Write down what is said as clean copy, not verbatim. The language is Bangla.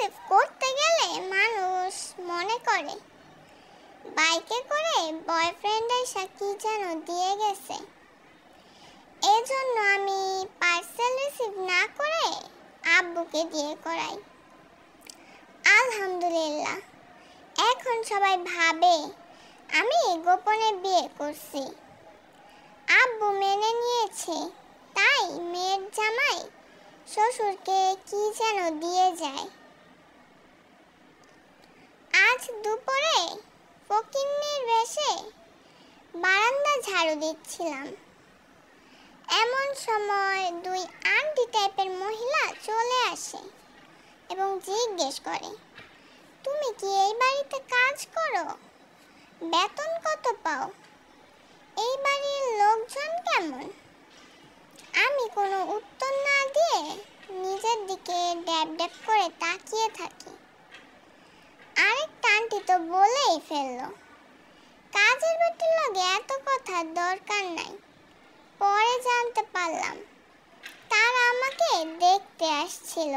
রিসিভ করতে গেলে মানুষ মনে করে বাইকে করে বয়ফ্রেন্ড এসে কি যেন দিয়ে গেছে। এজন্য আমি পার্সেল রিসিভ না করে আব্বুকে দিয়ে করাই। আলহামদুলিল্লাহ, এখন সবাই ভাবে আমি গোপনে বিয়ে করছি। আব্বু মেনে নিয়েছে, তাই মেয়ের জামাই শ্বশুরকে কি যেন দিয়ে যায়। আজ দুপুরে ফকিন্নির বেশে বারান্দা ঝাড়ু দিচ্ছিলাম। এমন সময় দুই আন্টি টাইপের মহিলা চলে আসে এবং জিজ্ঞেস করে, তুমি কি এই বাড়িতে কাজ করো? বেতন কত পাও? এই বাড়ির লোকজন কেমন? আমি কোনো উত্তর না দিয়ে নিজের দিকে ড্যাব ড্যাব করে তাকিয়ে থাকি। আরেকটা আন্টি তো বলেই ফেললো, কাজের বেটির লগে এত কথার দরকার নাই। পরে জানতে পারলাম তারা আমাকে দেখতে আসছিল।